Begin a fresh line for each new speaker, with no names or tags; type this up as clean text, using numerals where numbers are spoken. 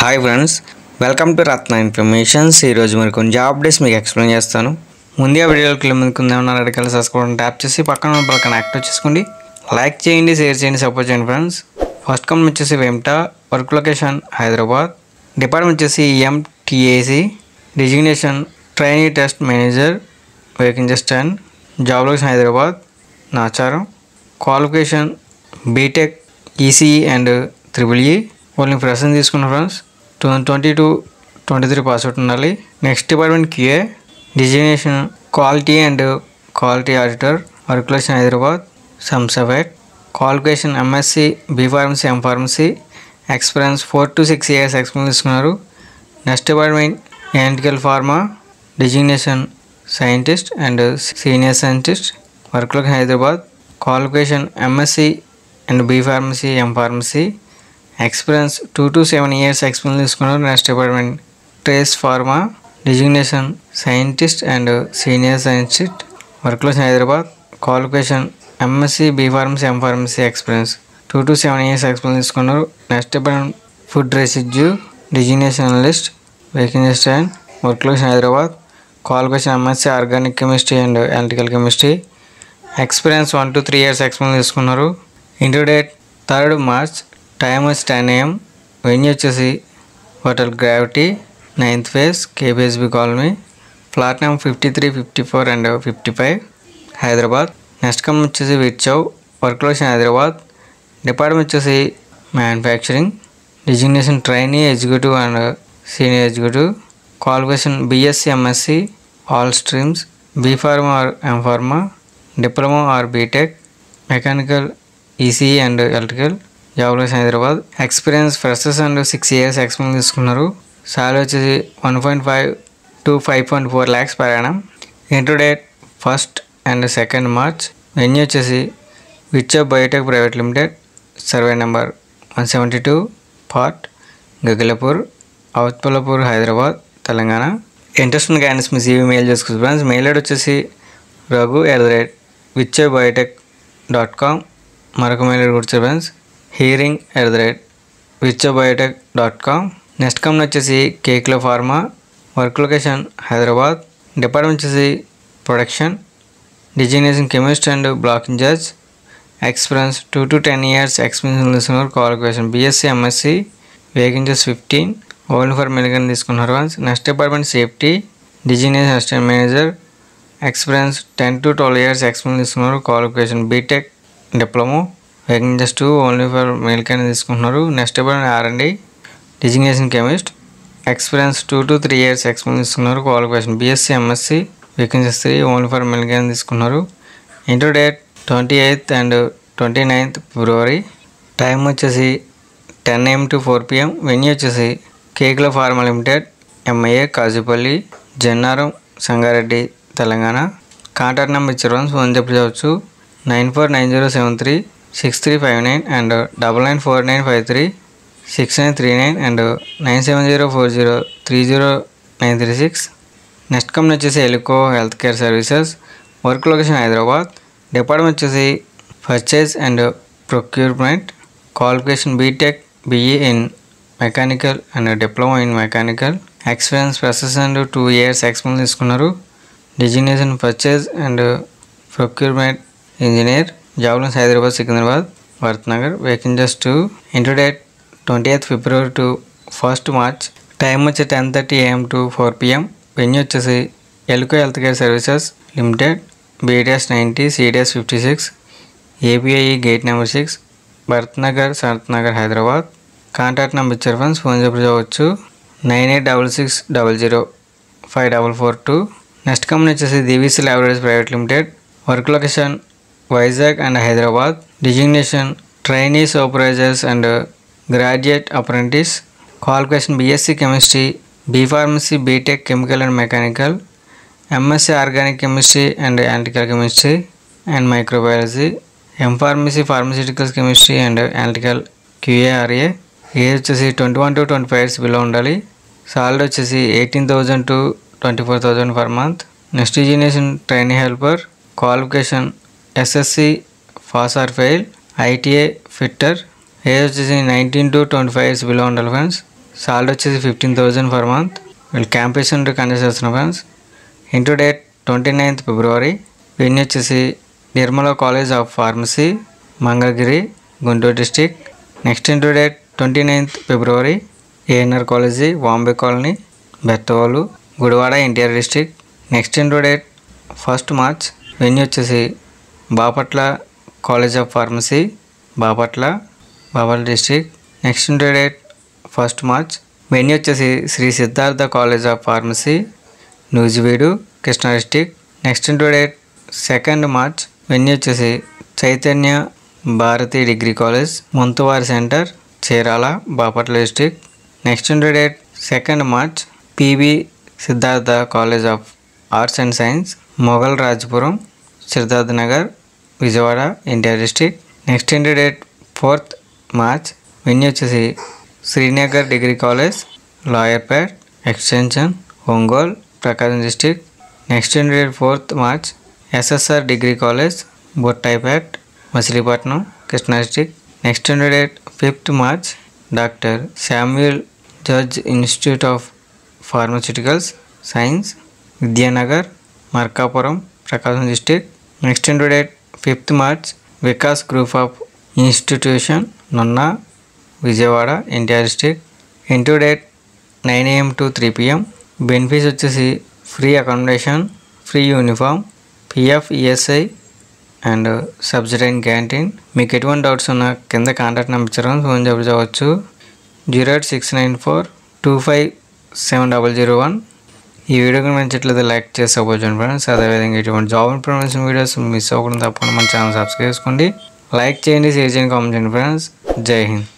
Hi friends, welcome to Ratna informations. ఈరోజు మరి కొన్ని జాబ్ అప్డేట్స్ మీకు ఎక్స్ప్లెయిన్ చేస్తాను. ముందుగా వీడియోకి ముందుకు ఏమన్నా రెడీ సబ్స్క్రైబ్ ట్యాప్ చేసి పక్కన బటన్ యాక్టివ్ చేసుకోండి. లైక్ చేయండి, షేర్ చేయండి, సపోర్ట్ చేయండి ఫ్రెండ్స్. ఫస్ట్ కంపెనీ వచ్చేసి వెంటా, వర్క్ లొకేషన్ హైదరాబాద్, డిపార్ట్మెంట్ వచ్చేసి MTAC, designation trainee test manager, vacancies 10, job location Hyderabad, Nacharam, qualification BTech ECE and EEE. వాళ్ళని ప్రెసెంట్ తీసుకున్న ఫ్రెండ్స్ 2022-23 పాస్అవుట్ ఉండాలి. Next department QA, designation quality and quality auditor, work location Hyderabad, సంసెఫెట్, qualification MSc B Pharmacy M Pharmacy, experience 4 to 6 years experience తీసుకున్నారు. Next department analytical pharma, designation scientist and senior scientist, work location Hyderabad, qualification MSc and B Pharmacy M Pharmacy, experience 2 to 7 years experience తీసుకున్నారు. Next department trace pharma, designation scientist and senior scientist, work location Hyderabad, qualification MSc B Pharmacy M Pharmacy, experience 2 to 7 years experience తీసుకున్నారు. Next department food residue, designation analyst, vacancies 10, work location Hyderabad, qualification MSc organic chemistry and analytical chemistry, experience 1 to 3 years experience తీసుకున్నారు. Interview date 3rd March, time వచ్చి 10 AM, venue వచ్చేసి hotel gravity, 9th phase, KBSB colony, flat number 53, 54 and 55, Hyderabad. Next company వచ్చేసి Virchow, work location Hyderabad, department వచ్చేసి manufacturing, designation trainee executive and senior executive, qualification BSc MSc all streams, B Pharma or M Pharma, diploma or BTech, mechanical ECE and electrical, job location Hyderabad, experience freshers and 6 years experience తీసుకున్నారు. Salary వచ్చేసి 1.5 to 5.4 lakhs per annum. Interview date 1st and 2nd March, venue వచ్చేసి విర్చౌ biotech private limited, survey number 172, part Gagillapur, Authpalapur, Hyderabad, Telangana. Interest ఉన్న candidates మీ CV mail చేసుకోవచ్చు friends. Mail ID వచ్చేసి raghu@vichaubiotech.com. మరొక mail ID కూడా ఫ్రెండ్స్ hearing@vichaubiotech.com. నెక్స్ట్ కంపెనీ వచ్చేసి కేక్లో pharma, work location Hyderabad, department వచ్చేసి production, designation chemist and block incharge, experience 2 to 10 years experience తీసుకున్నారు. Qualification BSc MSc, vacancies 15, only for మెలికన్ తీసుకున్నారు friends. Next department safety, designation assistant manager, experience 10 to 12 years experience తీసుకున్నారు. Qualification BTech diploma, vacancies 2, only for male candidate తీసుకుంటున్నారు. Next department R&D, designation chemist, experience 2 to 3 years experience తీసుకున్నారు. Qualification BSc MSc, vacancies 3, only for male candidate తీసుకున్నారు. Interview date 28th and 29th February, time వచ్చేసి 10 AM to 4 PM, venue వచ్చేసి కేక్లో pharma limited, MIA Kajupalli, Jannaram, Sangareddy, Telangana. Contact number ఇచ్చారు phone చెప్పవచ్చు 9490736359 and 9949536939 and 9704030936. Next company వచ్చేసి Elico health care services, work location Hyderabad, department వచ్చేసి purchase and procurement, qualification BTech BE in mechanical and diploma in mechanical, experience freshers and 2 years experience తీసుకున్నారు. Designation purchase and procurement engineer, job location Hyderabad, Secunderabad, Bharat Nagar, vacancies 2. Interview date 20th February to 1st March, time వచ్చి 10:30 AM to 4 PM, venue వచ్చేసి Elco health care services limited, B-90 C-56 APIE gate number 6, Bharat Nagar, Sanath Nagar, Hyderabad. Contact number ఇచ్చారు friends, phone చెప్పవచ్చు 9866005442. Next company వచ్చేసి DVC laboratories private limited, work location Vizag and Hyderabad, designation trainee supervisors and graduate apprentice, qualification BSc chemistry, B Pharmacy BTech chemical and mechanical, MSc organic chemistry and analytical chemistry and microbiology, M Pharmacy pharmaceuticals chemistry and analytical QA/RA. Age వచ్చేసి 21 to 25 years below ఉండాలి. Salary వచ్చేసి 18,000 to 24,000 per month. Next designation trainee helper, qualification SSC pass or fail, ITA fitter, age వచ్చేసి 19 to 25 years below ఉండాలి friends. Salary వచ్చేసి 15,000 per month. వీళ్ళు campus interview conduct చేస్తున్నారు friends. Interview date 29th February. Venue వచ్చేసి Nirmala college of pharmacy, Mangalagiri, Guntur district. Next interview date 29th February. ANR college, Vambay colony, Bethavolu, Gudivada, NTR district. Next interview date 1st March. Venue వచ్చేసి Bapatla college of pharmacy, Bapatla district. Next interview date 1st March. Venue వచ్చేసి Shri Siddhartha college of pharmacy, Nuzvid, Krishna district. Next interview date 2nd March. Venue వచ్చేసి Chaitanya Bharathi degree college, Munthuvari center, Chirala, Bapatla district. Next interview date 2nd March. PB Siddhartha college of arts and science, Moghal Rajpuram, Siddhartha Nagar, Vijayawada, NTR district. Next interview date 4th March. Venue వచ్చేసి Srinagar degree college, Lawyerpet extension, Ongole, Prakasam district. Next interview date 4th March. SSR degree college, Bottaipet, Machilipatnam, Krishna district. Next interview date 5th March. Doctor Samuel George institute of pharmaceuticals science, Vidyanagar, Markapuram, Prakasam district. Next interview date 5th March. Vikas group of institution, Nunna, Vijayawada, NTR district. Interview date 9 AM to 3 PM. Benefits వచ్చేసి free accommodation, free uniform, PF, ESI and subsidised canteen. మీకు ఎటువంటి doubts ఉన్నా కింద contact number ఇచ్చారు, phone చెప్పవచ్చు. 08694257001. ఈ వీడియోకి నచ్చినట్లయితే లైక్ చేసి సపోర్ట్ చేయండి ఫ్రెండ్స్. అదేవిధంగా ఇటువంటి జాబ్ ఇన్ఫర్మేషన్ వీడియోస్ మిస్ అవ్వకుండా తప్పకుండా మన ఛానల్ సబ్స్క్రైబ్ చేసుకోండి. లైక్ చేయండి, షేర్ చేయండి, కామెంట్ చేయండి ఫ్రెండ్స్. జై హింద్.